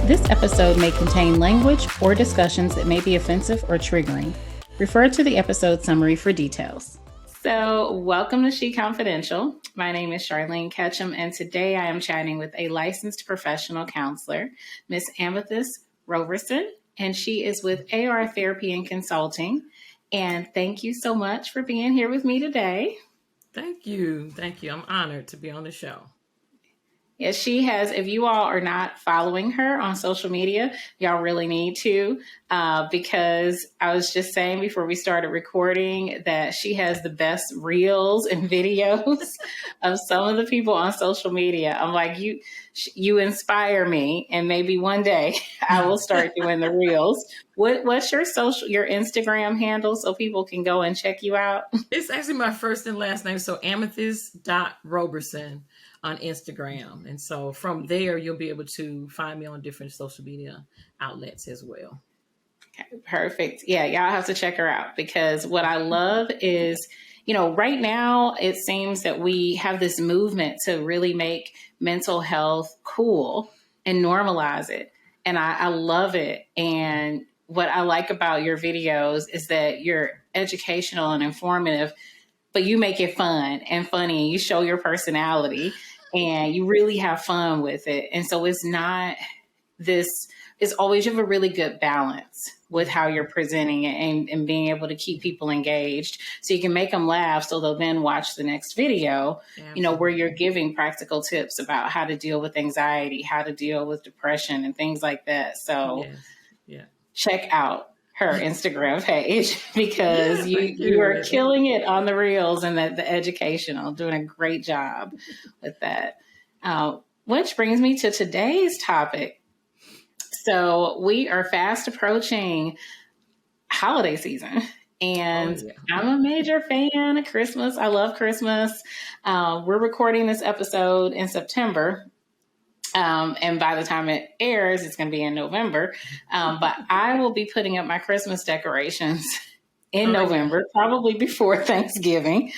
This episode may contain language or discussions that may be offensive or triggering. Refer to the episode summary for details. So, welcome to She.confidential. My name is Charlene Ketchum, and today I am chatting with a licensed professional counselor, Miss Amethyst Roberson, and she is with AR Therapy and Consulting. And thank you so much for being here with me today. Thank you. I'm honored to be on the show. Yes, she has. If you all are not following her on social media, y'all really need to, because I was just saying before we started recording that she has the best reels and videos of some of the people on social media. I'm like, you inspire me, and maybe one day I will start doing the reels. What's your Instagram handle so people can go and check you out? It's actually my first and last name, so Amethyst.Roberson on Instagram. And so from there, you'll be able to find me on different social media outlets as well. Okay, perfect. Yeah, y'all have to check her out, because what I love is, right now it seems that we have this movement to really make mental health cool and normalize it. And I love it. And what I like about your videos is that you're educational and informative, but you make it fun and funny. You show your personality and you really have fun with it. And so it's not this, it's always, you have a really good balance with how you're presenting it and being able to keep people engaged so you can make them laugh. So they'll then watch the next video, where you're giving practical tips about how to deal with anxiety, how to deal with depression and things like that. So check out her Instagram page, because you are killing it on the reels and the educational, doing a great job with that. Which brings me to today's topic. So we are fast approaching holiday season, and I'm a major fan of Christmas. I love Christmas. We're recording this episode in September. And by the time it airs, it's going to be in November. But I will be putting up my Christmas decorations in November, probably before Thanksgiving,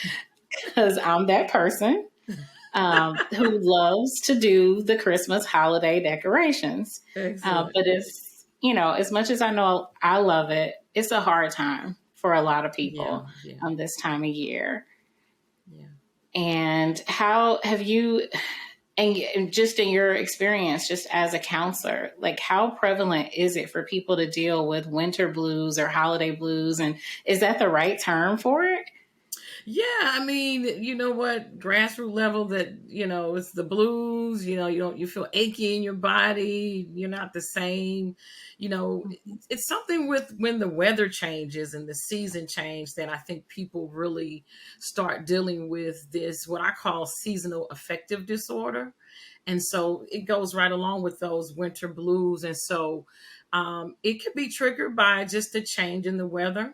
because I'm that person who loves to do the Christmas holiday decorations. But it's, as much as I know I love it, it's a hard time for a lot of people this time of year. Yeah. And how have you... And just in your experience, just as a counselor, like how prevalent is it for people to deal with winter blues or holiday blues? And is that the right term for it? Yeah, I mean, you know what, grassroots level that, it's the blues, you feel achy in your body. You're not the same, it's something with when the weather changes and the season change that I think people really start dealing with this, what I call seasonal affective disorder. And so it goes right along with those winter blues. And so it could be triggered by just a change in the weather.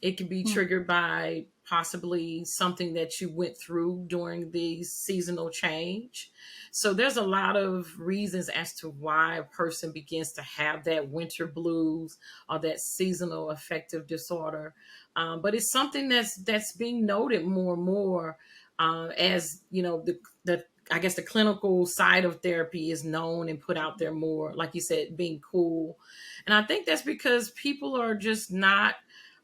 It can be triggered by possibly something that you went through during the seasonal change. So there's a lot of reasons as to why a person begins to have that winter blues or that seasonal affective disorder. But it's something that's being noted more and more as, I guess the clinical side of therapy is known and put out there more, like you said, being cool. And I think that's because people are just not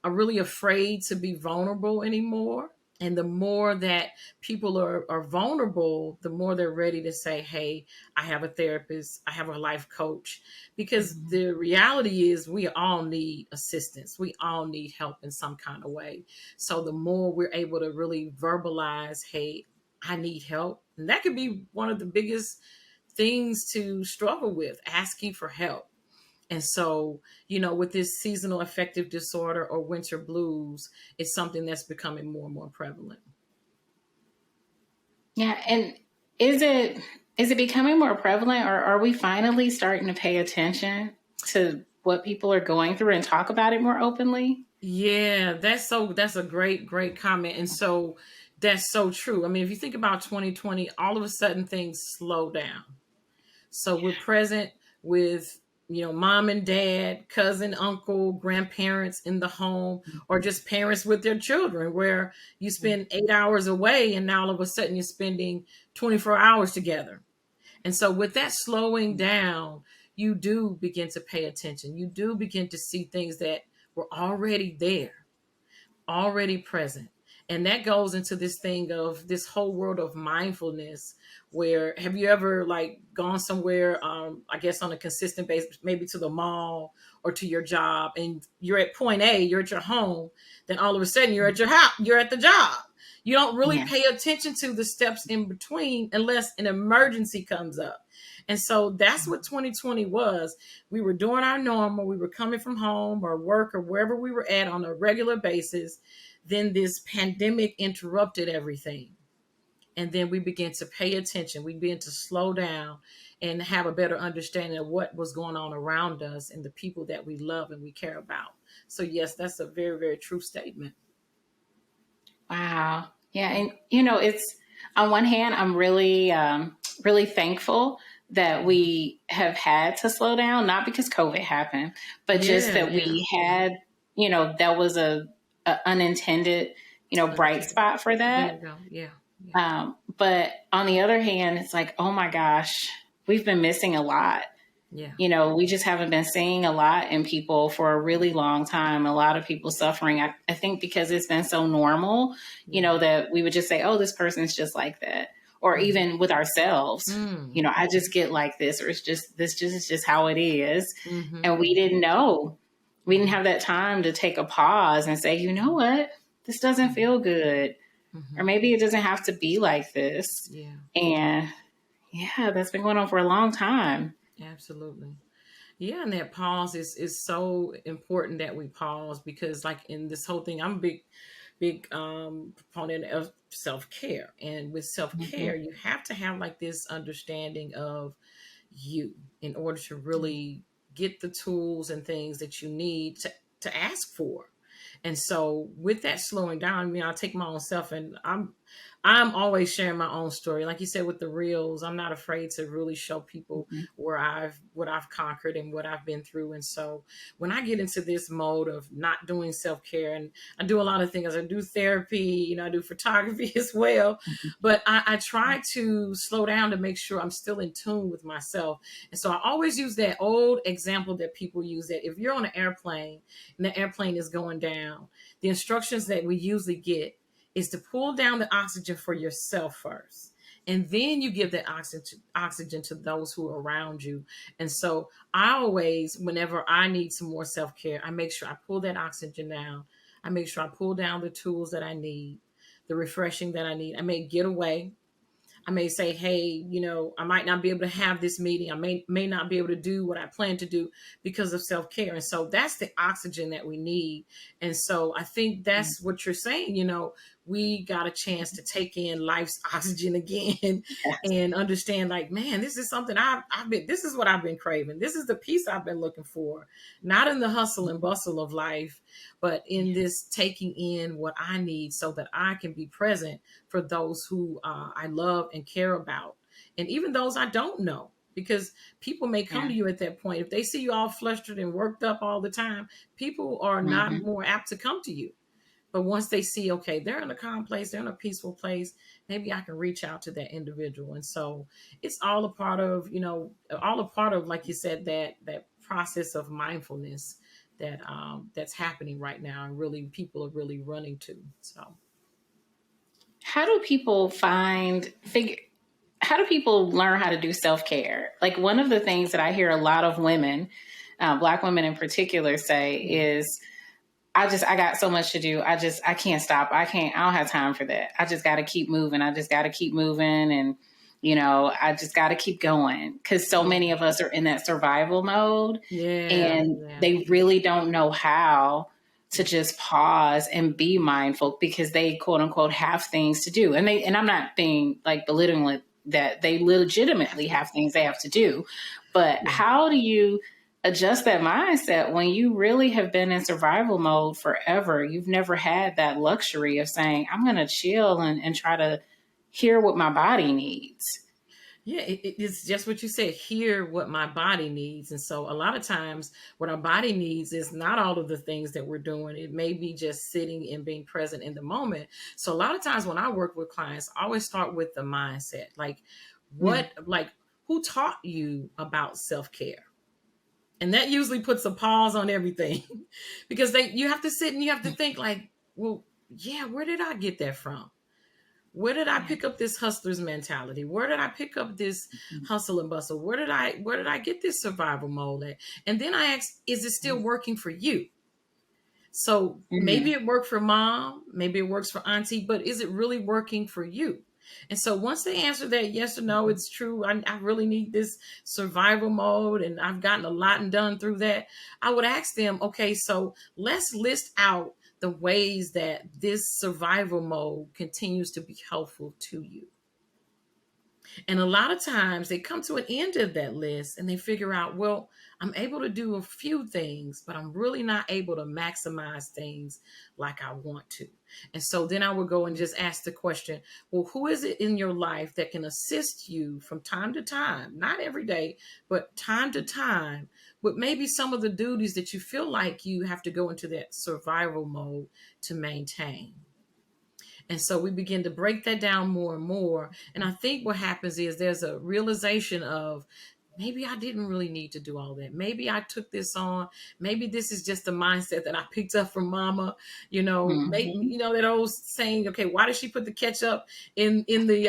are really afraid to be vulnerable anymore. And the more that people are vulnerable, the more they're ready to say, hey, I have a therapist, I have a life coach. Because the reality is we all need assistance. We all need help in some kind of way. So the more we're able to really verbalize, hey, I need help. And that could be one of the biggest things to struggle with, asking for help. And so, with this seasonal affective disorder or winter blues, it's something that's becoming more and more prevalent. Yeah. And is it becoming more prevalent, or are we finally starting to pay attention to what people are going through and talk about it more openly? Yeah, that's a great comment. And so that's so true. I mean, if you think about 2020, all of a sudden things slow down. So we're present with mom and dad, cousin, uncle, grandparents in the home, or just parents with their children, where you spend 8 hours away and now all of a sudden you're spending 24 hours together. And so with that slowing down, you do begin to pay attention. You do begin to see things that were already there, already present. And that goes into this thing of this whole world of mindfulness, where have you ever like gone somewhere, I guess on a consistent basis, maybe to the mall or to your job, and you're at point A, you're at your home, then all of a sudden you're at your house, you're at the job. You don't really Yeah. pay attention to the steps in between unless an emergency comes up. And so that's what 2020 was. We were doing our normal, we were coming from home or work or wherever we were at on a regular basis. Then this pandemic interrupted everything. And then we began to pay attention. We began to slow down and have a better understanding of what was going on around us and the people that we love and we care about. So, yes, that's a very, very true statement. Wow. Yeah. And, you know, it's on one hand, I'm really, really thankful that we have had to slow down, not because COVID happened, but just Yeah, that yeah. we had, you know, that was a unintended, you know, bright spot for There you that. go. Yeah, yeah, But on the other hand, it's like, oh my gosh, we've been missing a lot. yeah. You know, we just haven't been seeing a lot in people for a really long time. A lot of people suffering. I think because it's been so normal, you Yeah. know, that we would just say, oh, this person's just like that. Or Mm. even with ourselves, Mm. you know, I just get like this, or it's just, this just is just how it is. Mm-hmm. And we didn't know. We didn't Mm-hmm. have that time to take a pause and say, you know what? This doesn't feel good. Or Mm-hmm. maybe it doesn't have to be like this. Yeah, And yeah, that's been going on for a long time. absolutely. Yeah, and that pause is so important that we pause, because like in this whole thing, I'm a big proponent of self-care. And with self-care, Mhm. you have to have like this understanding of you in order to really get the tools and things that you need to ask for. And so with that slowing down, I mean, I'll take my own self, and I'm always sharing my own story. Like you said, with the reels, I'm not afraid to really show people Mhm. what I've conquered and what I've been through. And so when I get into this mode of not doing self-care, and I do a lot of things, I do therapy, you know, I do photography as well, but I try to slow down to make sure I'm still in tune with myself. And so I always use that old example that people use, that if you're on an airplane and the airplane is going down, the instructions that we usually get is to pull down the oxygen for yourself first. And then you give that oxygen to those who are around you. And so I always, whenever I need some more self care, I make sure I pull that oxygen down. I make sure I pull down the tools that I need, the refreshing that I need. I may get away. I may say, hey, you know, I might not be able to have this meeting. I may not be able to do what I plan to do because of self-care. And so that's the oxygen that we need. And so I think that's what you're saying. You know, we got a chance to take in life's oxygen again and understand, like, man, this is something this is what I've been craving. This is the peace I've been looking for, not in the hustle and bustle of life, but in this taking in what I need so that I can be present for those who I love and care about, and even those I don't know. Because people may come Yeah. to you at that point. If they see you all flustered and worked up all the time, people are not Hmm. more apt to come to you. But once they see, okay, they're in a calm place, they're in a peaceful place, maybe I can reach out to that individual. And so it's all a part of, you know, all a part of, like you said, that process of mindfulness that's happening right now, and really people are really running to. So How do people how do people learn how to do self-care? Like one of the things that I hear a lot of women, Black women in particular, say yeah. is, I got so much to do. I can't stop. I don't have time for that. I just got to keep moving. I just got to keep moving. And, you know, I just got to keep going, because so Yeah. many of us are in that survival mode, Yeah. and Yeah. they really don't know how to Yeah. just pause and be mindful, because they quote unquote have things to do. And I'm not being like belittling that, they legitimately Absolutely. have things they have to do. But Yeah. how do you adjust that mindset when you really have been in survival mode forever? You've never had that luxury of saying, I'm going to chill and try to hear what my body needs. Yeah, it's just what you said. Hear what my body needs. And so a lot of times what our body needs is not all of the things that we're doing. It may be just sitting and being present in the moment. So a lot of times when I work with clients, I always start with the mindset. Like Mm. who taught you about self-care? And that usually puts a pause on everything because you have to sit and you have to think like, well, yeah, where did I get that from? Where did I Yeah. pick up this hustler's mentality? Where did I pick up this Mhm. hustle and bustle? Where did I get this survival mode at? And then I ask, is it still working for you? So maybe Mhm. it worked for mom, maybe it works for auntie, but is it really working for you? And so once they answer that yes or no, it's true. I really need this survival mode and I've gotten a lot done through that. I would ask them, okay, so let's list out the ways that this survival mode continues to be helpful to you. And a lot of times they come to an end of that list and they figure out, well, I'm able to do a few things, but I'm really not able to maximize things like I want to. And so then I would go and just ask the question, well, who is it in your life that can assist you from time to time, not every day, but time to time, with maybe some of the duties that you feel like you have to go into that survival mode to maintain? And so we begin to break that down more and more. And I think what happens is there's a realization of maybe I didn't really need to do all that. Maybe I took this on. Maybe this is just a mindset that I picked up from mama. Maybe Mhm. that old saying, okay, why did she put the ketchup in the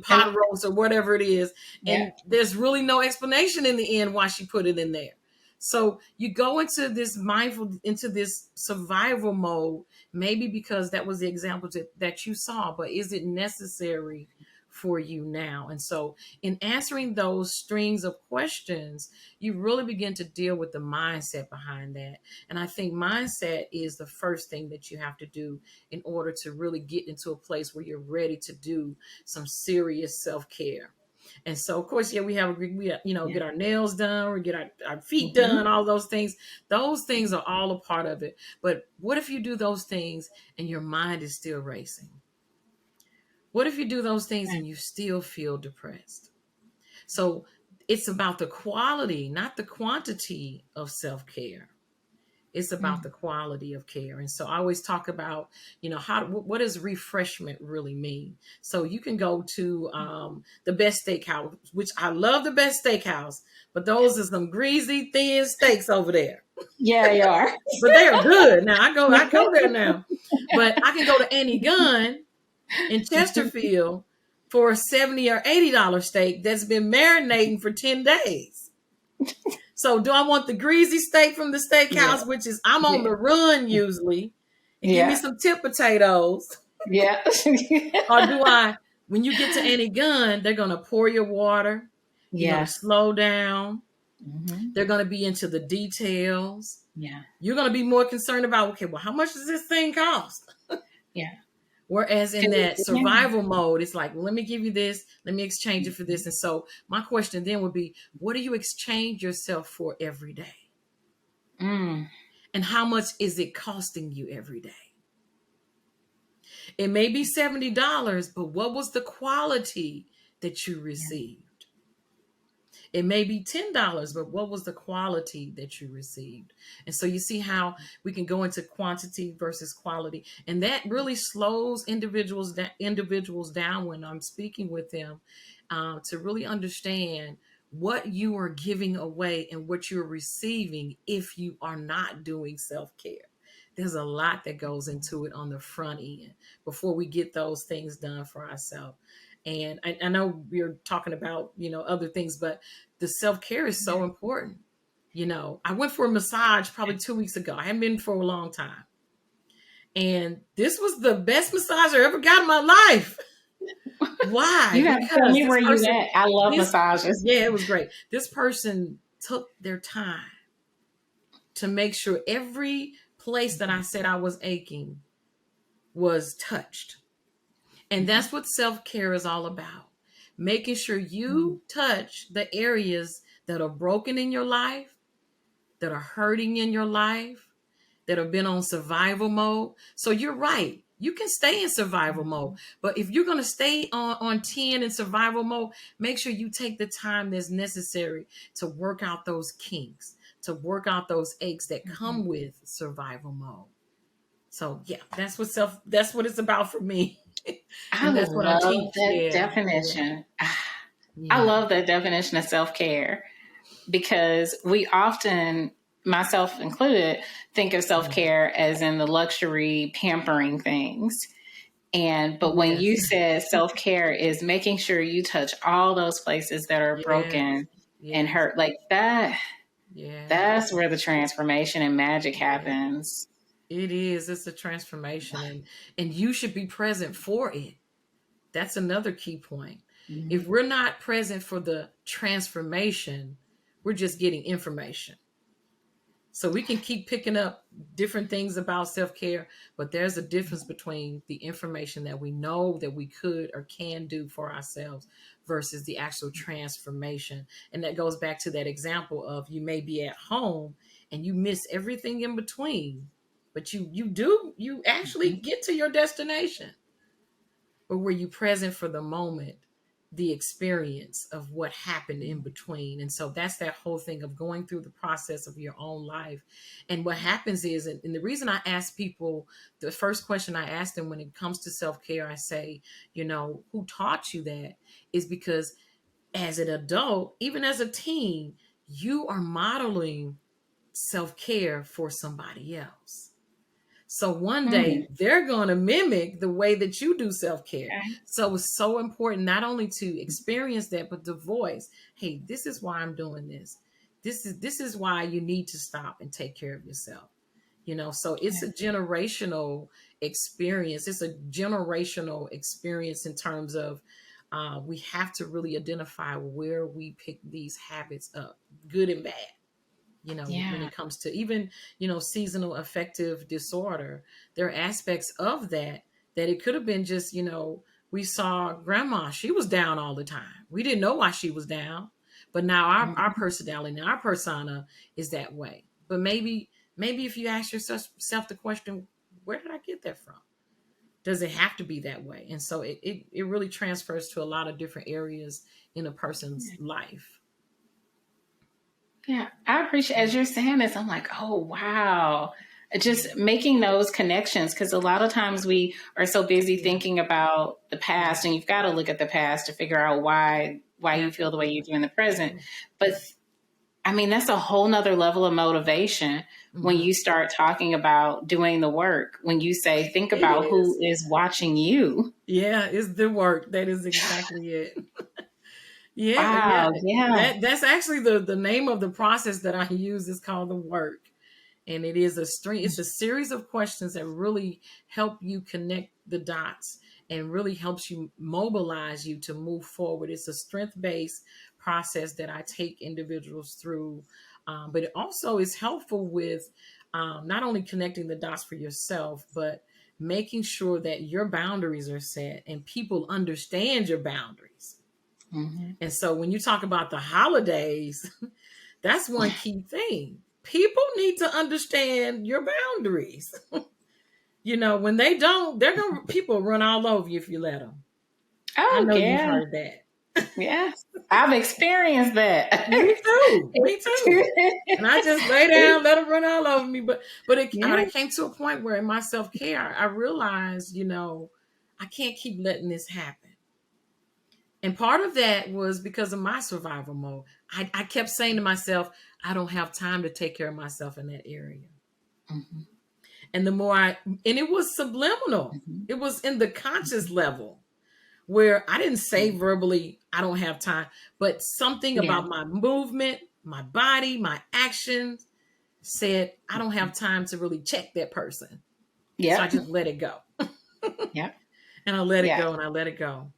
pot And roast or whatever it is? yeah. And there's really no explanation in the end why she put it in there. So you go into this survival mode, maybe because that was the example that you saw, but is it necessary for you now? And so in answering those strings of questions, you really begin to deal with the mindset behind that. And I think mindset is the first thing that you have to do in order to really get into a place where you're ready to do some serious self-care. And so, of course, yeah, Yeah. get our nails done, we get our feet Mhm. done, all those things. Those things are all a part of it. But what if you do those things and your mind is still racing? What if you do those things Yeah. and you still feel depressed? So it's about the quality, not the quantity of self care. It's about Mm. the quality of care. And so I always talk about, what does refreshment really mean? So you can go to the best steakhouse, which I love the best steakhouse, but those are some greasy, thin steaks over there. Yeah, you are. But they are good. Now I go there now. But I can go to Annie Gunn in Chesterfield for a $70 or $80 steak that's been marinating for 10 days. So do I want the greasy steak from the Yeah. steakhouse, which is I'm on Yeah. the run usually, and give me Yeah. some tip potatoes? Yeah. Or do I, when you get to Annie Gunn, they're going to pour your water. You're going to Yes. slow down. Mhm. They're going to be into the details. Yeah. You're going to be more concerned about, okay, well, how much does this thing cost? Yeah. Whereas in 'Cause- that yeah. survival mode, it's like, well, let me give you this, let me exchange it for this. And so my question then would be, what do you exchange yourself for every day? Mm. And how much is it costing you every day? It may be $70, but what was the quality that you Yeah. received? It may be $10, but what was the quality that you received? And so you see how we can go into quantity versus quality, and that really slows individuals down when I'm speaking with them, to really understand what you are giving away and what you're receiving if you are not doing self-care. There's a lot that goes into it on the front end before we get those things done for ourselves. And I know we're talking about other things, but the self-care is so important. I went for a massage probably 2 weeks ago. I hadn't been for a long time. And this was the best massage I ever got in my life. Why? You got to tell Because me where you at. I love massages. yeah, it was great. This person took their time to make sure every place that I said I was aching was touched. And Mhm. that's what self-care is all about. Making sure Mm. you touch the areas that are broken in your life, that are hurting in your life, that have been on survival mode. So you're right. You can stay in survival mode. But if you're going to stay on 10 in survival mode, make sure you take the time that's necessary to work out those kinks, to work out those aches that Mhm. come with survival mode. So yeah, that's what it's about for me. I And that's what I love teach. that Yeah. Yeah. definition. I Yeah. love that definition of self care. because we often, myself included, think of self-care as in the luxury pampering things. But when you Yes. said self-care is making sure you touch all those places that are Yes. broken and Yes. hurt, like that, Yeah. that's where the transformation and magic Yeah. happens. It is. It's a transformation, and you should be present for it. That's another key point. Mhm. If we're not present for the transformation, we're just getting information. So we can keep picking up different things about self-care, but there's a difference between the information that we know that we could or can do for ourselves versus the actual transformation. And that goes back to that example of you may be at home and you miss everything in between, but you actually Mhm. get to your destination. But were you present for the moment, the experience of what happened in between? And so that's that whole thing of going through the process of your own life. And what happens is, and the reason I ask people, the first question I ask them when it comes to self-care, I say, who taught you that? Is because as an adult, even as a teen, you are modeling self-care for somebody else. So one day Hmm. they're going to mimic the way that you do self-care. Okay. So it's so important not only to experience that, but to voice, hey, this is why I'm doing this. This is why you need to stop and take care of yourself. So it's a generational experience. It's a generational experience in terms of we have to really identify where we pick these habits up, good and bad. When Yeah. it comes to even, seasonal affective disorder, there are aspects of that it could have been just, we saw grandma, she was down all the time. We didn't know why she was down, but now our Mhm. personality, now our persona is that way. But maybe if you ask yourself the question, where did I get that from? Does it have to be that way? And so it really transfers to a lot of different areas in a person's life. Yeah, I appreciate as you're saying this, I'm like, oh wow. Just making those connections because a lot of times we are so busy Yeah. thinking about the Yeah. past and you've got to look at the past to figure out why you feel the way you Absolutely. do in the present. Yeah. But I mean, that's a whole nother level of motivation when Mhm. you start talking about doing the work. When you say, think It about who is. is watching you. Yeah, it's the work. That is exactly it. Yeah, yeah. Wow. Yeah. That's actually the name of the process that I use is called the work. And it is it's a series of questions that really help you connect the dots and really helps you mobilize you to move forward. It's a strength-based process that I take individuals through. But it also is helpful with not only connecting the dots for yourself, but making sure that your boundaries are set and people understand your boundaries. Mm-hmm. And so when you talk about the holidays, that's one key thing. People need to understand your boundaries. When they don't, people run all over you if you let them. I Oh, know you've yeah. heard that. Yes. I've experienced that. Me too. Me too. And I just lay down, let them run all over me. But I Yeah. came to a point where in my self care, I realized, I can't keep letting this happen. And part of that was because of my survival mode. I kept saying to myself, I don't have time to take care of myself in that area. Mm-hmm. And and it was subliminal. Mm-hmm. It was in the conscious level where I didn't say verbally, I don't have time, but something Yeah. about my movement, my body, my actions said, I don't have time to really check that person. So I Yep. just let it go. Yep. And I let it Yeah. go and I let it go.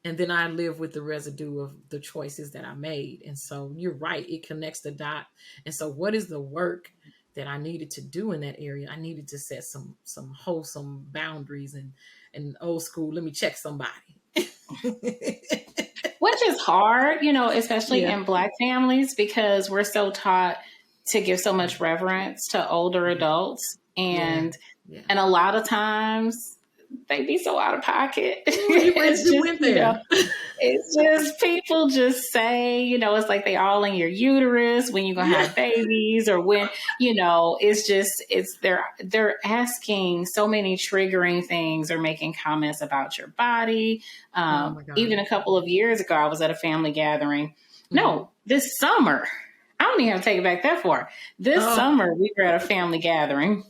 And then I live with the residue of the choices that I made. And so you're right, it connects the dot. And so what is the work that I needed to do in that area? I needed to set some wholesome boundaries and old school, let me check somebody. Which is hard, especially Yeah. in Black families because we're so taught to give so much reverence to older adults. Yeah. And Yeah. a lot of times they be so out of pocket. Ooh, you went It's you just, went there. it's just people just say, it's like they all in your uterus when you're gonna Yeah. have babies or when, they're asking so many triggering things or making comments about your body. Oh my Even God. a couple of years ago, I was at a family gathering. Mm-hmm. No, this summer. I don't even have to take it back that far. This Oh. summer, we were at a family gathering,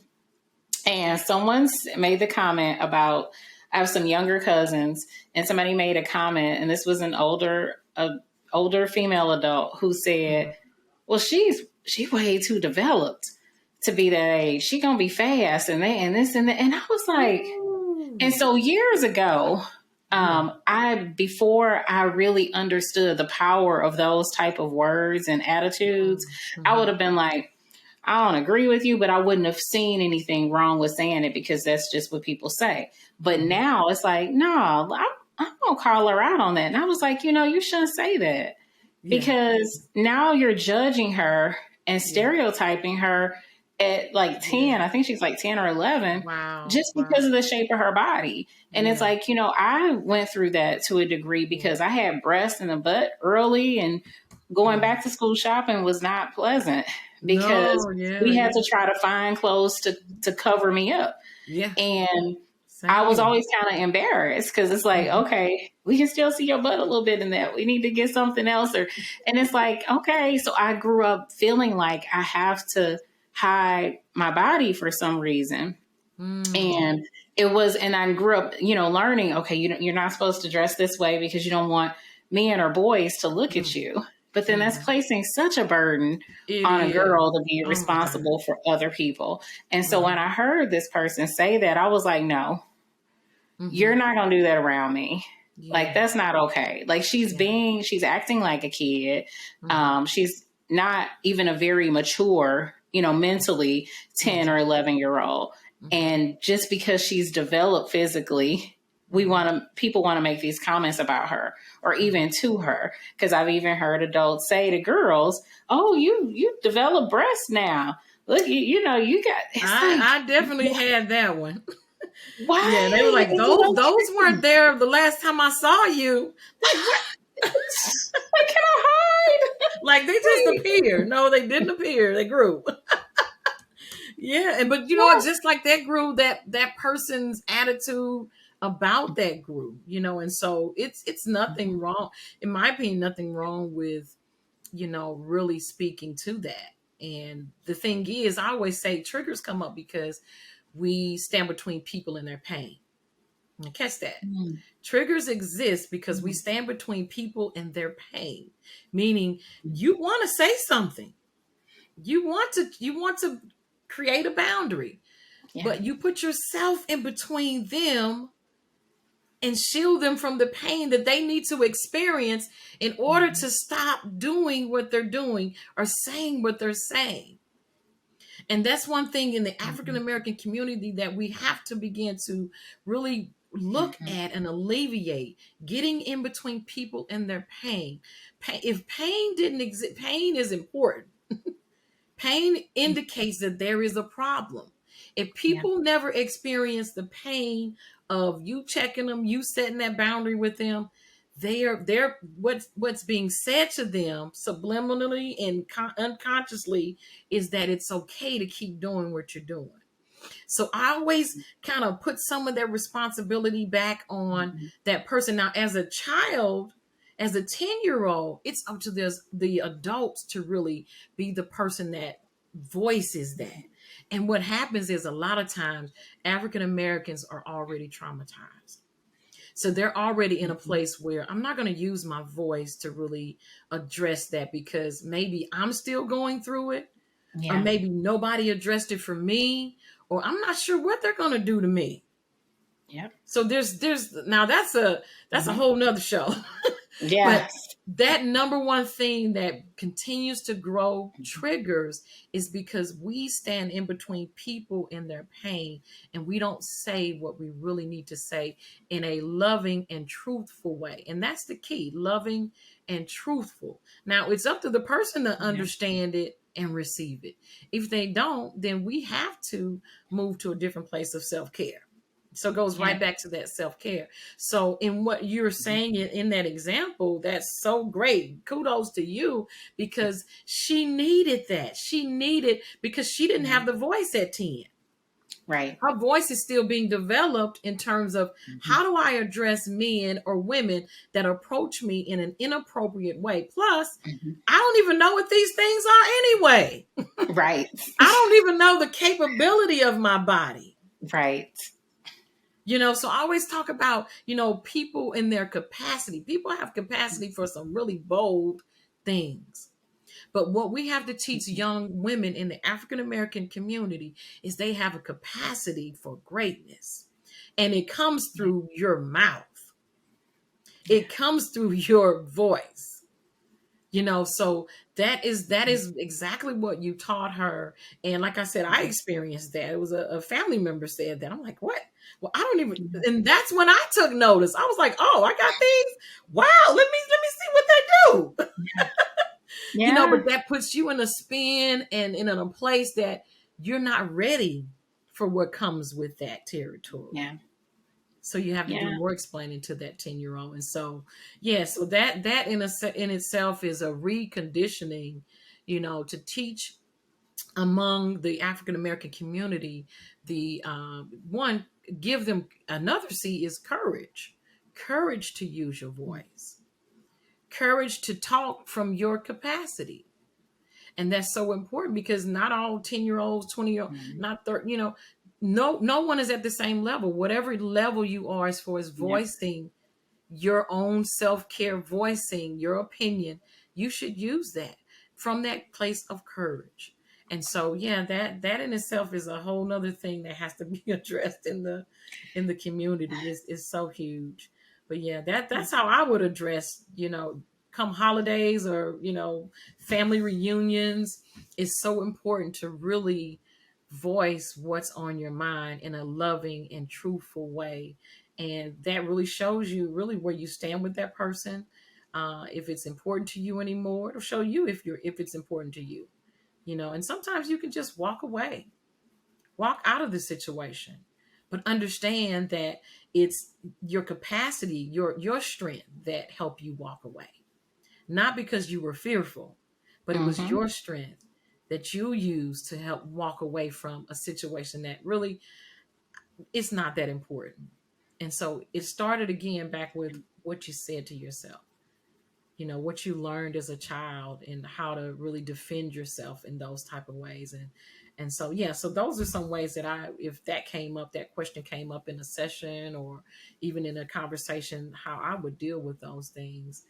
and someone made the comment about, I have some younger cousins, and somebody made a comment, and this was an older female adult who said, "Well, she way too developed to be that age. She gonna be fast and this and that." And I was like, and so years ago, before I really understood the power of those type of words and attitudes, I would have been like, I don't agree with you, but I wouldn't have seen anything wrong with saying it because that's just what people say. But now it's like, no, I'm going to call her out on that. And I was like, you shouldn't say that because now you're judging her and stereotyping her at like 10. I think she's like 10 or 11, just because of the shape of her body. And it's like, I went through that to a degree because I had breasts and a butt early, and going back to school shopping was not pleasant because we had to try to find clothes to cover me up. Yeah. And I was always kind of embarrassed because it's like, okay, we can still see your butt a little bit in that. We need to get something else. And it's like, okay. So I grew up feeling like I have to hide my body for some reason. And I grew up, learning, okay, you're not supposed to dress this way because you don't want men or boys to look at you. But then that's placing such a burden on a girl to be responsible for other people. And so when I heard this person say that, I was like, no, you're not going to do that around me. Like, that's not okay. Like, she's acting like a kid. She's not even a very mature, mentally 10 or 11-year-old. And just because she's developed physically, people want to make these comments about her or even to her. Because I've even heard adults say to girls, "Oh, you develop breasts now. Look, you got." I definitely had that one. Why? Yeah, they were like, those weren't there the last time I saw you. Like, what? Like, can I hide? Like, they just appeared. No, they didn't appear. They grew. Yeah, but you know what? Just like that grew, that person's attitude about that grew, and so it's nothing wrong, in my opinion, nothing wrong with, really speaking to that. And the thing is, I always say triggers come up because we stand between people and their pain. And catch that. Triggers exist because we stand between people and their pain, meaning you want to say something. You want to create a boundary, but you put yourself in between them and shield them from the pain that they need to experience in order to stop doing what they're doing or saying what they're saying. And that's one thing in the African American community that we have to begin to really look at and alleviate, getting in between people and their pain. If pain didn't exist, pain is important. Pain indicates that there is a problem. If people never experience the pain of you checking them, you setting that boundary with them, they're what's being said to them subliminally and unconsciously is that it's okay to keep doing what you're doing. So I always kind of put some of their responsibility back on that person. Now, as a child, as a 10-year-old, it's up to the adults to really be the person that voices that. And what happens is a lot of times African Americans are already traumatized. So they're already in a place where I'm not going to use my voice to really address that because maybe I'm still going through it, or maybe nobody addressed it for me, or I'm not sure what they're going to do to me. So there's now that's a whole nother show. But that number one thing that continues to grow triggers is because we stand in between people and their pain, and we don't say what we really need to say in a loving and truthful way. And that's the key, loving and truthful. Now, it's up to the person to understand it and receive it. If they don't, then we have to move to a different place of self-care. So it goes right back to that self-care. So in what you're saying in that example, that's so great. Kudos to you, because she needed that. She needed, because she didn't have the voice at 10. Right. Her voice is still being developed in terms of Mm-hmm. how do I address men or women that approach me in an inappropriate way. Plus, Mm-hmm. I don't even know what these things are anyway. Right. I don't even know the capability of my body. Right. So I always talk about, people in their capacity. People have capacity for some really bold things. But what we have to teach young women in the African American community is they have a capacity for greatness. And it comes Yeah. through your mouth. Yeah. It comes through your voice. So that is exactly what you taught her. And like I said, I experienced that. It was a family member said that. I'm like, what? Well, I don't even, and that's when I took notice. I was like, oh, I got these. Wow, let me see what they do. Yeah. But that puts you in a spin and in a place that you're not ready for what comes with that territory. Yeah. So you have to do Yeah. more explaining to that 10-year-old. And so, yeah, so that in itself is a reconditioning, to teach among the African American community. The one, give them another C is courage to use your voice, courage to talk from your capacity. And that's so important because not all 10-year-olds, 20-year-olds, Mm-hmm. not 30, no one is at the same level. Whatever level you are as far as Yeah. voicing your own self-care, voicing your opinion, you should use that from that place of courage. And so, yeah, that in itself is a whole nother thing that has to be addressed in the community. Is so huge. But yeah, that's how I would address, come holidays or, family reunions. It's so important to really voice what's on your mind in a loving and truthful way. And that really shows you really where you stand with that person. If it's important to you anymore, it'll show you if it's important to you. And sometimes you can just walk out of the situation, but understand that it's your capacity, your strength that help you walk away, not because you were fearful, but it was Mm-hmm. your strength that you used to help walk away from a situation that really it's not that important. And so it started again back with what you said to yourself, what you learned as a child and how to really defend yourself in those type of ways. And so, yeah, so those are some ways that if that question came up in a session or even in a conversation, how I would deal with those things.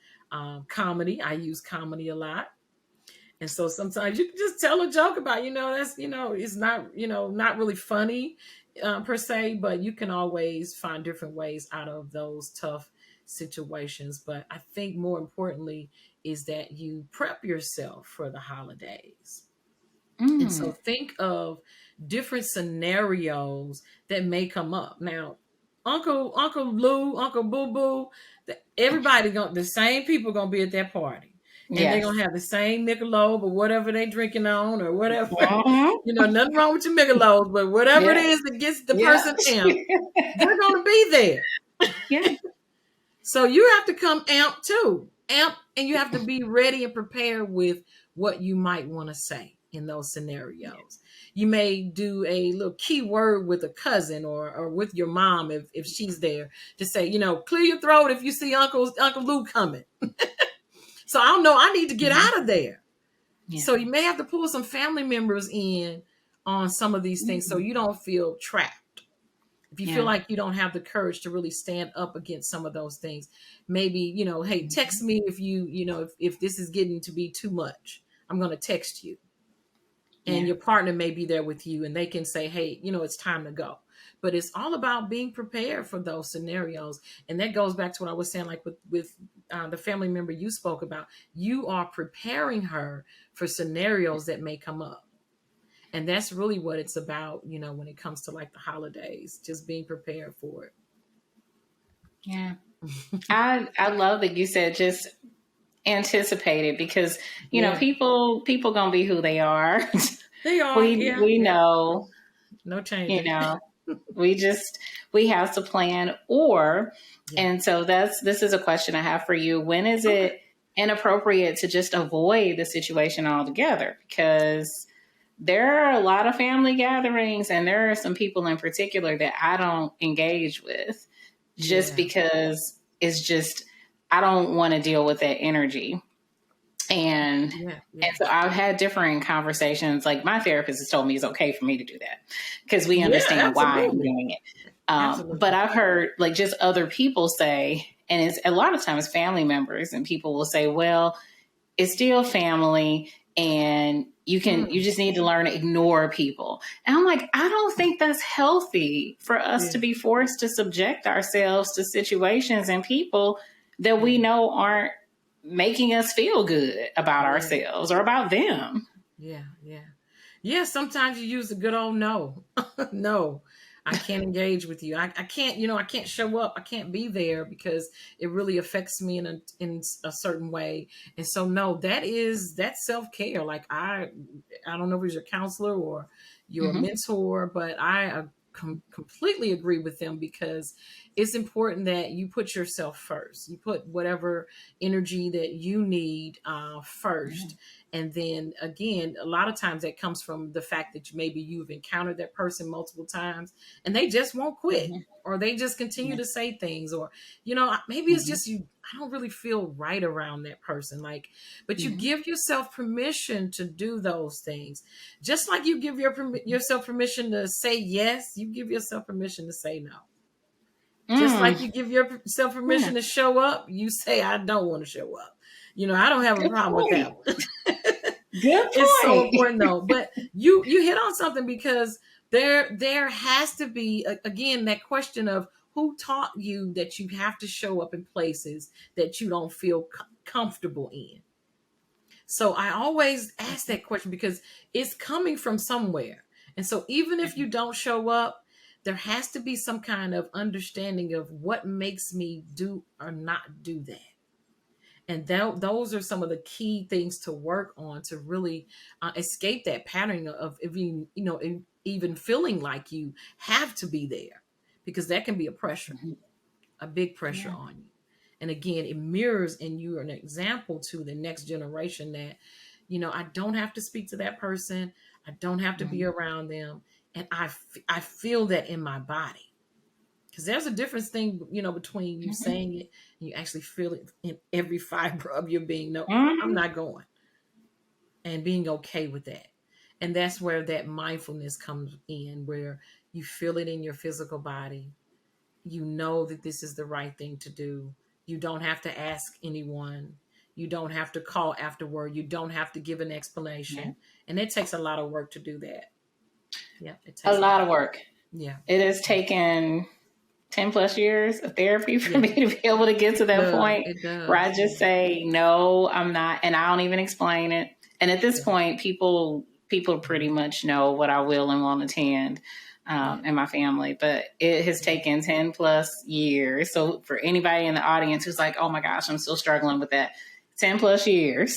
Comedy, I use comedy a lot. And so sometimes you can just tell a joke about, that's, it's not, not really funny per se, but you can always find different ways out of those tough situations. But I think more importantly is that you prep yourself for the holidays. And so Mm. think of different scenarios that may come up. Now, Uncle Lou, Uncle Boo Boo, the same people gonna be at that party. And they're Yes. gonna have the same Michelob or whatever they drinking on or whatever. Mm-hmm. Nothing wrong with your Michelobs, but whatever it Yeah. is that gets the Yeah. person amped, they're gonna be there. Yeah. So you have to come amped too. Amp, and you have to be ready and prepared with what you might want to say in those scenarios. You may do a little key word with a cousin or with your mom if she's there to say, clear your throat if you see Uncle Lou coming. So I don't know, I need to get Mhm. out of there. Yeah. So you may have to pull some family members in on some of these things so Mhm. you don't feel trapped. If you feel Yeah. like you don't have the courage to really stand up against some of those things, maybe, hey, text me if if this is getting to be too much. I'm going to text you. And Yeah. your partner may be there with you and they can say, hey, it's time to go. But it's all about being prepared for those scenarios. And that goes back to what I was saying, like with the family member you spoke about. You are preparing her for scenarios that may come up. And that's really what it's about, when it comes to like the holidays, just being prepared for it. Yeah. I love that you said just anticipate it because Yeah, people gonna be who they are. they are. Yeah, we yeah. know, No you changing it. know, we have to plan Yeah. and so this is a question I have for you. When is Okay. it inappropriate to just avoid the situation altogether? Because there are a lot of family gatherings, and there are some people in particular that I don't engage with just Yeah. because it's just, I don't want to deal with that energy. And Yeah. and Yeah. so I've had different conversations. Like my therapist has told me it's okay for me to do that because we Yeah, understand why I'm absolutely. doing it. But Absolutely. I've heard like just other people say, and it's a lot of times family members, and people will say, well, it's still family, and you Mm, just need to learn to ignore people. And I'm like, I don't think that's healthy for us yeah. to be forced to subject ourselves to situations and people that we Yeah. know aren't making us feel good about Yeah. ourselves or about them. Yeah. Yeah. Yeah. Sometimes you use the good old no. No, I can't engage with you. I can't, I can't show up. I can't be there because it really affects me in a certain way. And so no, that's self-care. Like I don't know if it's your counselor or your Hmm. mentor, but I completely agree with them because it's important that you put yourself first. You put whatever energy that you need first. And then again, a lot of times that comes from the fact that maybe you've encountered that person multiple times and they just won't quit, Hmm. or they just continue to say things, or maybe it's Hmm. just you, I don't really feel right around that person. Like, but you Hmm. give yourself permission to do those things. Just like you give yourself permission to say yes, you give yourself permission to say no. Just Mm. like you give yourself Yeah. permission to show up, you say I don't want to show up. I don't have a Good problem with that point. one. Good It's so point. important though. But you hit on something, because there has to be again that question of who taught you that you have to show up in places that you don't feel comfortable in. So I always ask that question because it's coming from somewhere. And so even if you don't show up, there has to be some kind of understanding of what makes me do or not do that. And those are some of the key things to work on to really escape that pattern of even feeling like you have to be there, because that can be Mhm. a big pressure Yeah. on you. And again, it mirrors, and you are an example to the next generation that, I don't have to speak to that person. I don't have to be Mhm. around them. And I feel that in my body. Because there's a difference thing, between you Mhm. saying it and you actually feel it in every fiber of your being. No, I'm Mhm. not going, and being okay with that. And that's where that mindfulness comes in, where you feel it in your physical body. You know that this is the right thing to do. You don't have to ask anyone. You don't have to call afterward. You don't have to give an Yeah. explanation. And it takes a lot of work to do that. Yeah, it A takes a lot lot. of work. Yeah. It has taken 10 plus years of therapy for Yeah. me to be able to get to It that does. point It where I does. just say, no, I'm not. And I don't even explain it. And at this Yeah. point, people pretty much know what I will and won't attend Yeah. in my family. But it has taken 10 plus years. So for anybody in the audience who's like, oh my gosh, I'm still struggling with that, 10 plus years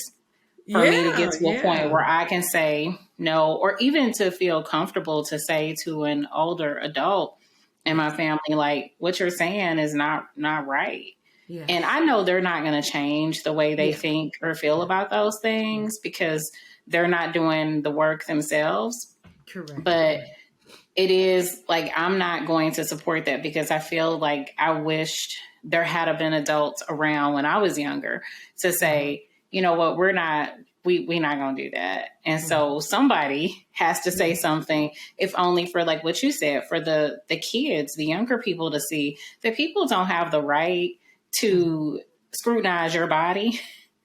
for me to get Yeah. to a point Yeah. where I can say no, or even to feel comfortable to say to an older adult in Yeah. my family, like, what you're saying is not right. And Yes. I know they're not going to change the way they Yeah. think or feel Yeah. about those Yeah. things because they're not doing the work themselves. Correct. But Correct. it is like, I'm not going to support that because I feel like I wished there had been adults around when I was younger to Mm-hmm. say, you know what, we're not going to do that. And Mm-hmm. so somebody has to say Yeah. something, if only for like what you said, for the kids, the younger people to see that people don't have the right Mm-hmm. to scrutinize your body.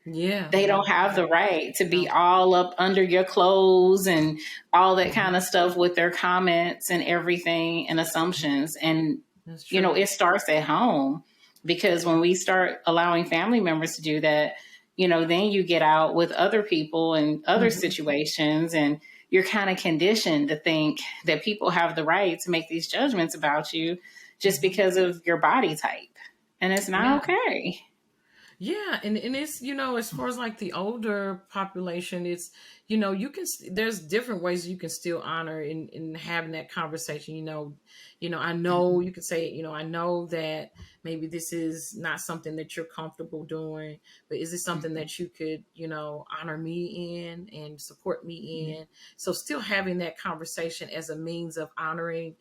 Yeah. They Yeah. don't have Yeah. the right to be No. all up under your clothes and all that Mm-hmm. kind of stuff with their comments and everything and Mm-hmm. assumptions. And, That's you know, true. it starts at home because Yeah. when we start allowing family members to do that, you know, then you get out with other people and other Mm-hmm. situations, and you're kind of conditioned to think that people have the right to make these judgments about you just Mm-hmm. because of your body type. And it's not Yeah. okay. Yeah, and it's as far as like the older population, it's there's different ways you can still honor in having that conversation. I know Mhm. you could say, I know that maybe this is not something that you're comfortable doing, but is it something Mhm. that you could, honor me in and support me Mhm. in? So still having that conversation as a means of honoring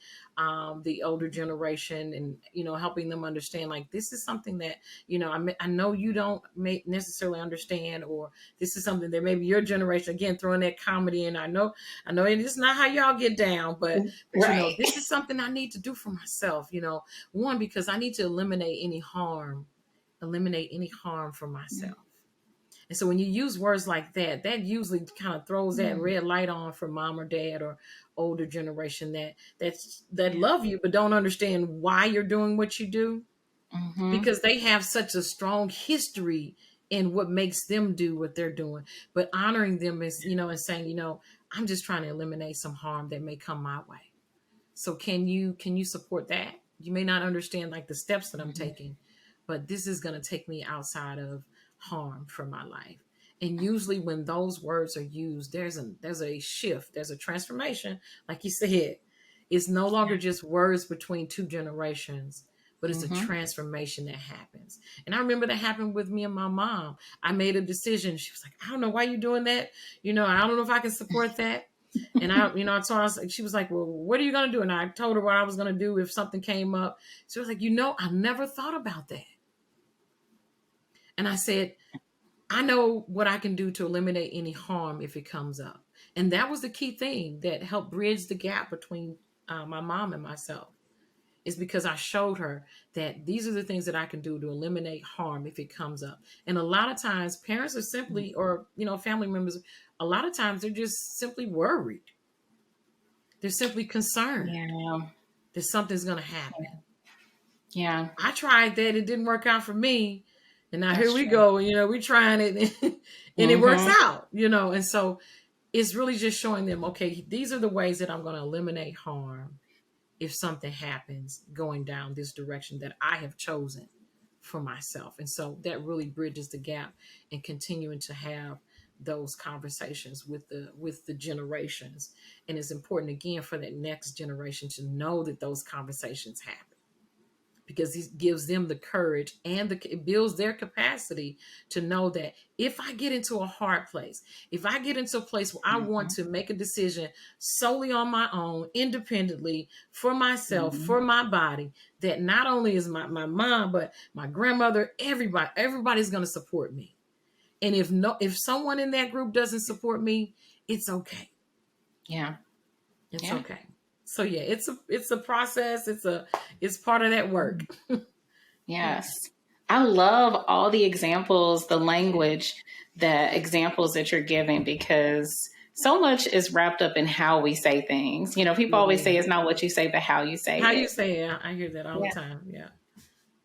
the older generation, and, helping them understand, like, this is something that, I know you don't may necessarily understand, or this is something that maybe your generation, again, throwing that comedy in. I know it is not how y'all get down, but Right. this is something I need to do for myself. One, because I need to eliminate any harm for myself. And so when you use words like that, that usually kind of throws that Mm. red light on for mom or dad or older generation that Yeah. love you but don't understand why you're doing what you do, Mhm. because they have such a strong history in what makes them do what they're doing. But honoring them is, and saying, I'm just trying to eliminate some harm that may come my way. So can you support that? You may not understand, like, the steps that I'm Mhm. taking, but this is going to take me outside of harm for my life. And usually when those words are used, there's a shift, there's a transformation. Like you said, it's no longer just words between two generations, but it's a Mhm. transformation that happens. And I remember that happened with me and my mom. I made a decision. She was like, I don't know why you're doing that. I don't know if I can support that. And I told her, she was like, well, what are you going to do? And I told her what I was going to do if something came up. She was like, I never thought about that. And I said, I know what I can do to eliminate any harm if it comes up. And that was the key thing that helped bridge the gap between my mom and myself, is because I showed her that these are the things that I can do to eliminate harm if it comes up. And a lot of times parents are simply, or, family members, a lot of times they're just simply worried. They're simply concerned Yeah. that something's going to happen. Yeah. I tried that. It didn't work out for me. And now here That's we true. go. We're trying it and it works Mhm. out. And so it's really just showing them, okay, these are the ways that I'm going to eliminate harm if something happens going down this direction that I have chosen for myself. And so that really bridges the gap and continuing to have those conversations with the generations. And it's important, again, for that next generation to know that those conversations happen, because it gives them the courage and it builds their capacity to know that if I get into a hard place, if I get into a place where I want Mhm. to make a decision solely on my own, independently, for myself, for Mhm. my body, that not only is my mom, but my grandmother, everybody's going to support me. And if someone in that group doesn't support me, it's okay. Yeah. It's Yeah. okay. So yeah, it's a process. It's part of that work. Yeah. Yes. I love all the examples, the Yeah. language, the examples that you're giving, because so much is wrapped up in how we say things. People It always say is. it's not what you say, but how you say How you it. say it? I hear that all the Yeah. time. Yeah,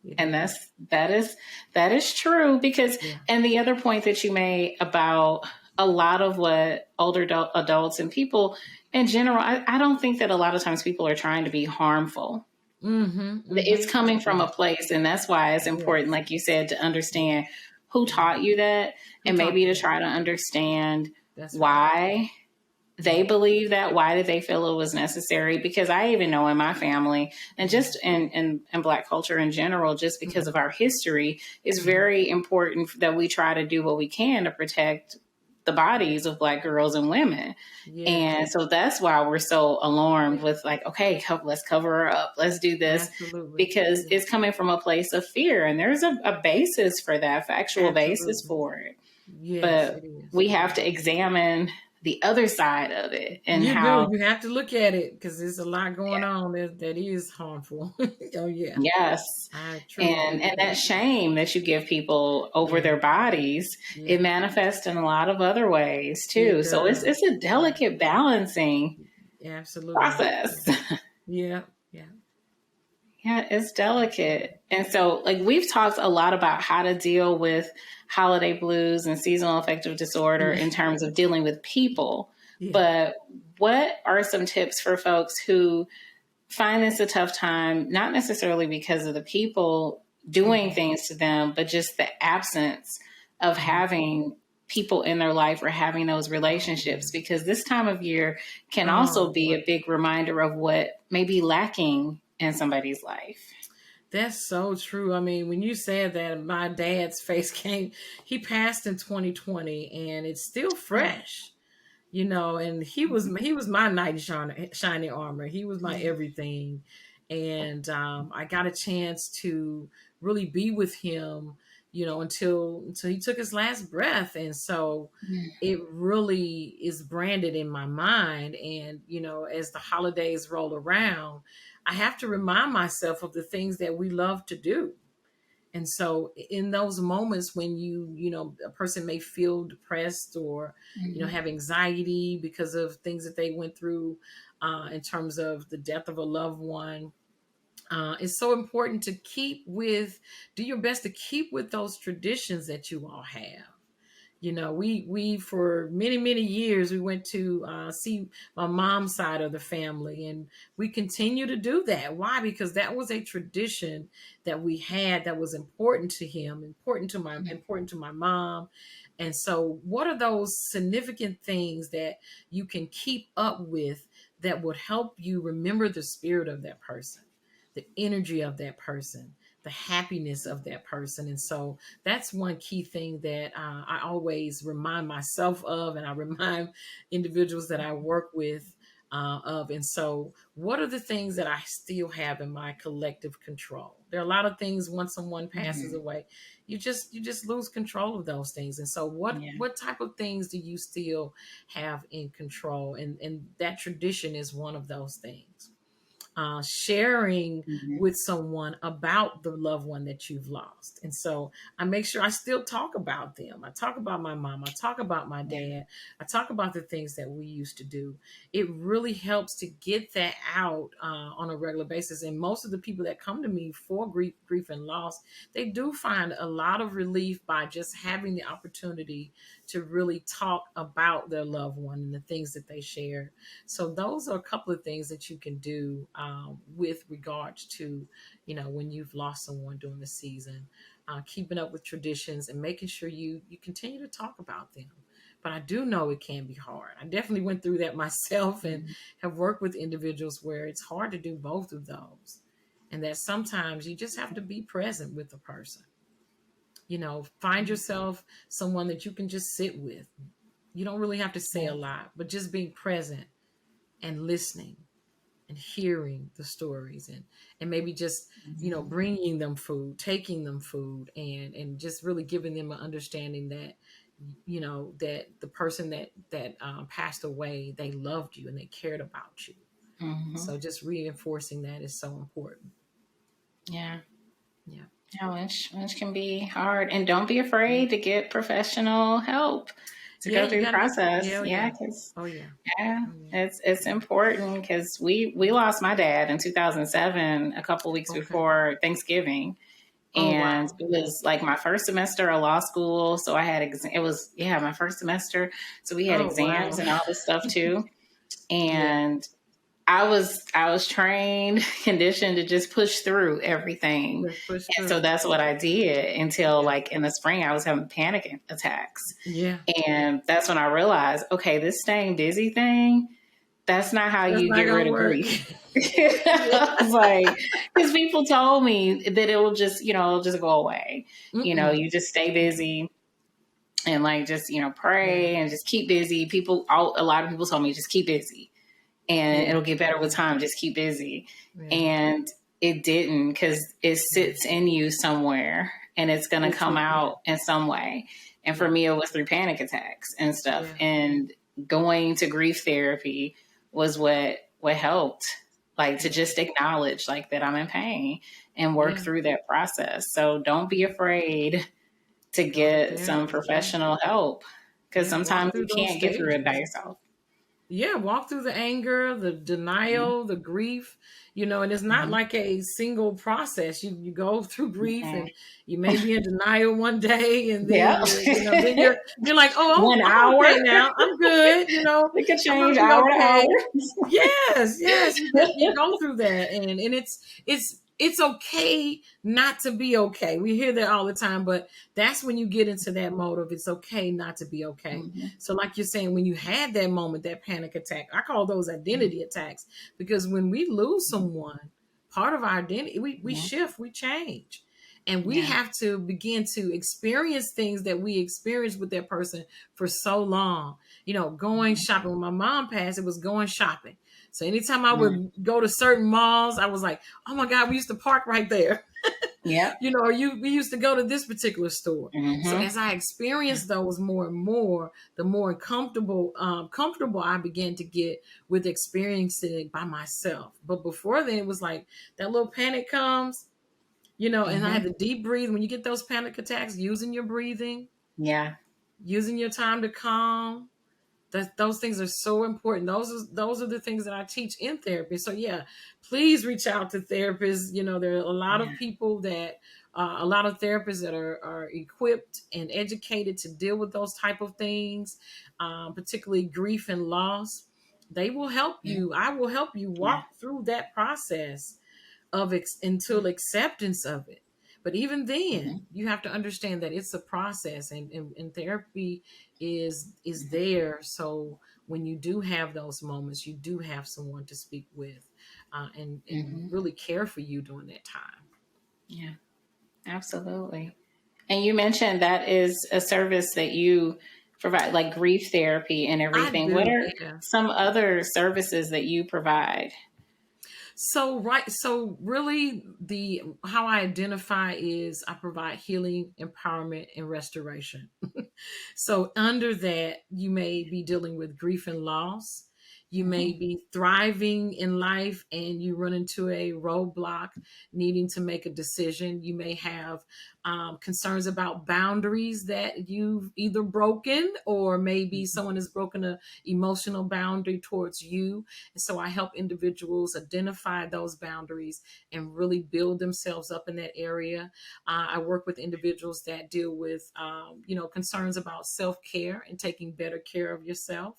it And is. that is true, because, Yeah. and the other point that you made about a lot of what older adults and people in general, I don't think that a lot of times people are trying to be harmful. Mm-hmm. It's Mm-hmm. coming from a Yes. place, and that's why it's important, Yes. like you said, to Yeah. understand who Yeah. taught you that, Who and taught maybe you to that? try to understand That's right. why they Yeah. believe that. Why did they feel it was necessary? Because I even know in my family, and Yeah. just in Black culture in general, just because Mm-hmm. of our history, it's Mm-hmm. very important that we try to do what we can to protect the bodies of Black girls and women. Yes. And so that's why we're so alarmed with, like, okay, let's cover her up. Let's do this, Absolutely. because Yeah. it's coming from a place of fear. And there's a basis for that, factual basis Absolutely. for it. Yes, But it is. we It have is. to examine the other side of it, and You do. how, You have to look at it because there's a lot going on that is harmful. Oh yeah. yes. I truly And believe that that. shame that you give people over Yeah. their bodies, it Yeah. manifests in a lot of other ways It too. So it's does. it's a Yeah. delicate balancing Absolutely. process. Yeah. Yeah. Yeah. Yeah, it's delicate. And so, like, we've talked a lot about how to deal with holiday blues and seasonal affective disorder Yeah. in terms of dealing with people. Yeah. But what are some tips for folks who find this a tough time, not necessarily because of the people doing Mhm. things to them, but just the absence of Mhm. having people in their life are having those relationships, because this time of year can also Oh, be a big reminder of what may be lacking in somebody's life. that's so true. I mean, when you said that, my dad's face came. He passed in 2020, and it's still Oh. fresh. And he was my knight in shining armor. He was my everything. And I got a chance to really be with him, until he took his last breath. And so it really is branded in my mind. And as the holidays roll around, I have to remind myself of the things that we love to do. And so in those moments when a person may feel depressed or, Mhm. have anxiety because of things that they went through, in terms of the death of a loved one, it's so important to do your best to keep with those traditions that you all have. We for many, many years, we went to see my mom's side of the family, and we continue to do that. Why? Because that was a tradition that we had that was important to him, important to my mom. And so what are those significant things that you can keep up with that would help you remember the spirit of that person, the energy of that person, the happiness of that person? And so that's one key thing that I always remind myself of, and I remind individuals that I work with of. And so, what are the things that I still have in my collective control? There are a lot of things once someone passes Mhm. away, you just lose control of those things. And so, what Yeah. what type of things do you still have in control? And that tradition is one of those things. Sharing Mhm. with someone about the loved one that you've lost. And so I make sure I still talk about them. I talk about my mom. I talk about my Yeah. dad. I talk about the things that we used to do. It really helps to get that out on a regular basis. And most of the people that come to me for grief and loss, they do find a lot of relief by just having the opportunity to really talk about their loved one and the things that they share. So those are a couple of things that you can do with regards to, when you've lost someone during the season, keeping up with traditions and making sure you continue to talk about them. But I do know it can be hard. I definitely went through that myself and Mhm. have worked with individuals where it's hard to do both of those. And that sometimes you just have to be present with the person. Find yourself someone that you can just sit with. You don't really have to say a Yeah. lot, but just being present and listening and hearing the stories, and maybe just Mhm. bringing them food, taking them food, and just really giving them an understanding that that the person that passed away, they loved you and they cared about you. Mhm. So just reinforcing that is so important. Yeah. Yeah. Yeah, which can be hard. And don't be Yeah. afraid to get professional help to Yeah, go you through the gotta. process. Yeah, oh, Yeah, yeah. because Oh, yeah. yeah, Oh, yeah. it's Yeah. important, because we lost my dad in 2007, a couple weeks Okay. before Thanksgiving. Oh, And wow. it was like my first semester of law school. So I had, it was, yeah, my first semester. So we had Oh, exams wow. and all this stuff too. Yeah. And I was trained, conditioned to just push through everything. Let's push And so through. that's what I did until, Yeah. like, in the spring I was having panic attacks. Yeah. And that's when I realized, okay, this staying busy thing, that's not how That's you not get rid gonna of work. grief. Yeah. I was like, because people told me that it will just, it'll just go away. Mm-mm. You just stay busy and, like, just, Yeah. pray and just keep busy. A lot of people told me just keep busy and Yeah. it'll get better with Yeah. time. Just keep busy. Yeah. And it didn't, because it Yeah. sits in you somewhere and it's going to come Yeah. out in some way. And for Yeah. me, it was through panic attacks and stuff. Yeah. And going to grief therapy was what helped, like, to Yeah. just acknowledge, like, that I'm in pain and work Yeah. through that process. So don't be afraid to Go to get some therapy. Yeah. professional help, because Yeah. Walk sometimes you through those can't get through it by stages. yourself. Yeah, walk through the anger, the denial, the grief, and it's not Mhm. like a single process. You go through grief, Mhm. and you may be in denial one day, and then Yeah. you're like, oh, One I'm hour. okay now. I'm good. It could I'm change gonna be hour to okay. hour. Yes, yes. You go through that, and it's it's okay not to be okay. We hear that all the time, but that's when you get into that mode of it's okay not to be okay. Mm-hmm. So, like you're saying, when you had that moment, that panic attack, I call those identity attacks, because when we lose someone, part of our identity, we Yeah. shift, we change. And we Yeah. have to begin to experience things that we experienced with that person for so long. Going shopping. When my mom passed, it was going shopping. So anytime I Mm-hmm. would go to certain malls, I was like, oh my God, we used to park right there. Yep. Or we used to go to this particular store. So Mm-hmm. as I experienced those more and more, the more comfortable I began to get with experiencing it by myself. But before then, it was like that little panic comes, and I Mm-hmm. had to deep breathe. When you get those panic attacks, using your breathing, Yeah. using your time to calm, those things are so important. Those are the things that I teach in therapy. So yeah, please reach out to therapists. There are a lot Yeah. of people a lot of therapists that are equipped and educated to deal with those type of things, particularly grief and loss. They will help Yeah. you. I will help you Yeah. walk through that process until Yeah. acceptance of it. But even then, Mm-hmm. you have to understand that it's a process, and therapy is Mm-hmm. there. So when you do have those moments, you do have someone to speak with, and Mm-hmm. really care for you during that time. Yeah. Absolutely. And you mentioned that is a service that you provide, like grief therapy and I everything. What do, are yeah. some other services that you provide? So really, the how I identify is I provide healing, empowerment, and restoration. So under that, you may be dealing with grief and loss. You may Mm-hmm. be thriving in life and you run into a roadblock needing to make a decision. You may have concerns about boundaries that you've either broken, or maybe someone has broken a emotional boundary towards you. And so I help individuals identify those boundaries and really build themselves up in that area. I work with individuals that deal with, concerns about self care and taking better care of yourself,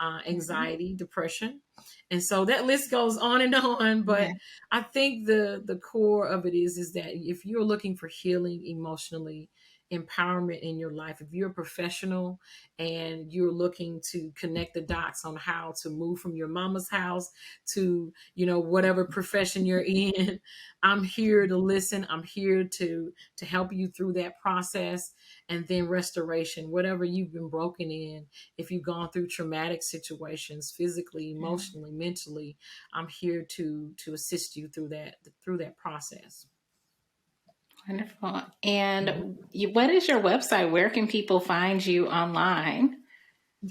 Mm-hmm. anxiety, depression. And so that list goes on and on. Yeah. But I think the core of it is that if you're looking for healing emotionally, empowerment in your life, if you're a professional and you're looking to connect the dots on how to move from your mama's house to whatever profession you're in, I'm here to listen. I'm here to help you through that process. And then restoration, whatever you've been broken in, if you've gone through traumatic situations, physically, emotionally, mentally, I'm here to assist you through that process. Wonderful. Mhm. And what is your website? Where can people find you online?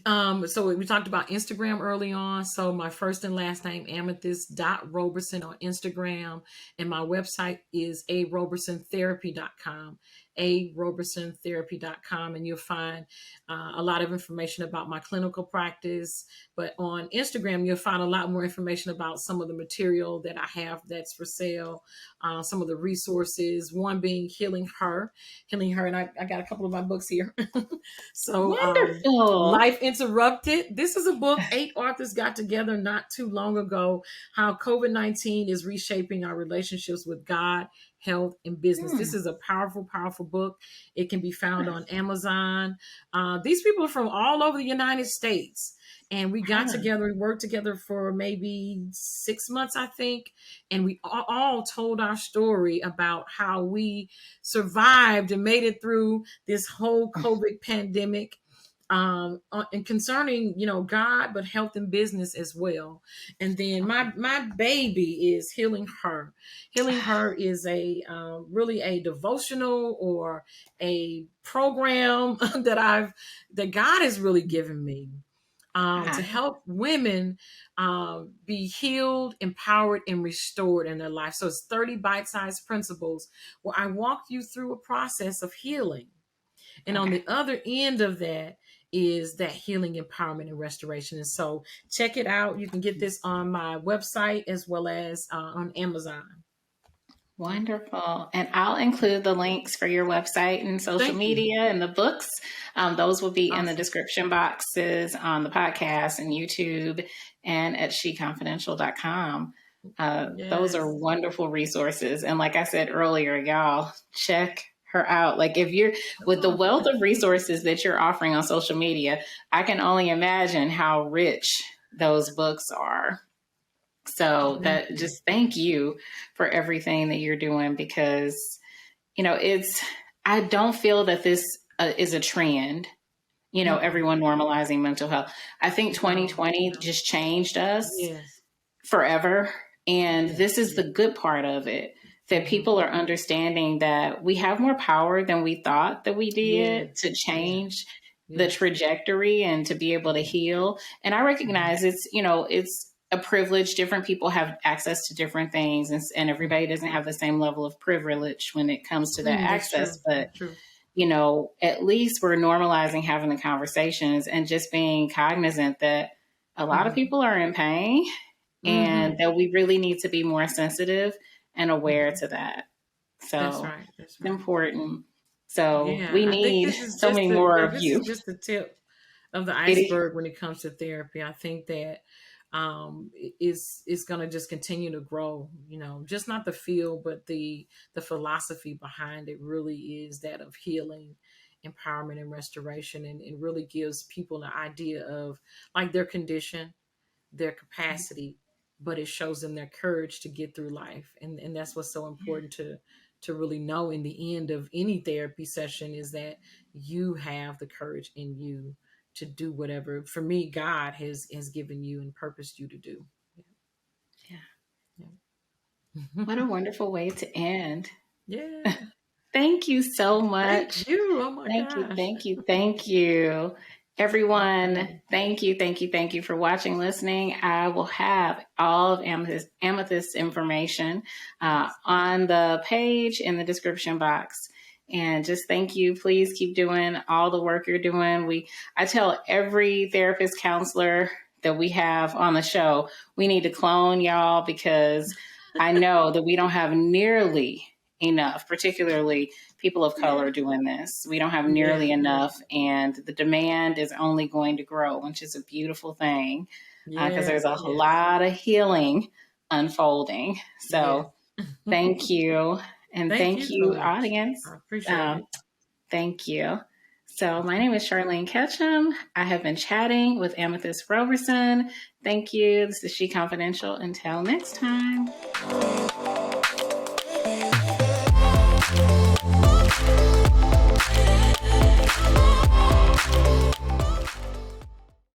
So we talked about Instagram early on. So my first and last name, Amethyst.Roberson on Instagram. And my website is arobersontherapy.com, arobersontherapy.com. And you'll find a lot of information about my clinical practice. But on Instagram, you'll find a lot more information about some of the material that I have that's for sale, some of the resources, one being Healing Her. And I got a couple of my books here. So, Wonderful. Life Interrupted. This is a book 8 authors got together not too long ago. How COVID-19 is reshaping our relationships with God, health, and business. Hmm. This is a powerful, powerful book. It can be found on Amazon. These people are from all over the United States. And we got Wow. together, we worked together for maybe 6 months, I think. And we all told our story about how we survived and made it through this whole COVID pandemic, and concerning God, but health and business as well. And then my baby is Healing Her is a really a devotional or a program that God has really given me, to Wow. help women be healed, empowered, and restored in their life. So it's 30 bite-sized principles where I walk you through a process of healing. And on Okay. the other end of that is that healing, empowerment, and restoration. And so check it out. You can get this on my website as well as on Amazon. Wonderful. And I'll include the links for your website and social Thank you. media and the books. Those will be in the Awesome. description boxes on the podcast and YouTube and at she.confidential.com. Those are Yes. wonderful resources. And like I said earlier, y'all, check her out. Like if you're with the Oh, wealth of resources that you're offering on social media, I can only imagine how rich those books are. So thank that you. just thank you for everything that you're doing because, I don't feel that this is a trend, Mm-mm. everyone normalizing mental health. I think No, 2020 no. just changed us Yes. forever. And Yes. this is the Yes. good part of it that Mm-hmm. people are understanding that we have more power than we thought that we did Yes. to Yes. change the Yes. trajectory and to be able to Mm-hmm. heal. And I Mm-hmm. recognize it's a privilege. Different people have access to different things, and everybody doesn't have the same level of privilege when it comes to that Mm, that's access. true. But That's true. at least we're normalizing having the conversations and just being cognizant that a lot of Mm-hmm. people are in pain Mm-hmm. and that we really need to be more sensitive and aware Mm-hmm. to that. That's So right. That's it's right. important. So Yeah, we I think need this is so just many the more yeah, of this is you. just the tip of the It, iceberg when it comes to therapy. I think that is going to just continue to grow. Just not the field, but the philosophy behind it really is that of healing, empowerment, and restoration, and it really gives people an idea of like their condition, their capacity, but it shows them their courage to get through life. And that's what's so important to really know in the end of any therapy session is that you have the courage in you to do whatever for me God has given you and purposed you to do. yeah. Yeah. What a wonderful way to end. Yeah. Thank you so Thank much. you. Oh my Thank you, gosh. thank you, thank you. Everyone, Okay. thank you, thank you, thank you for watching, listening. I will have all of Amethyst information on the page in the description box. And just thank you. Please keep doing all the work you're doing. I tell every therapist counselor that we have on the show, we need to clone y'all because I know that we don't have nearly enough, particularly people of Yeah. color doing this. We don't have Yeah. nearly Yeah. enough, and the demand is only going to grow, which is a beautiful thing because there's Yes. a Yes. lot of healing unfolding. Yes. So, thank you. And Thank thank you so you, much. audience. I appreciate Um, it. thank you. So, my name is Charlene Ketchum. I have been chatting with Amethyst Roberson. Thank you. This is She Confidential. Until next time.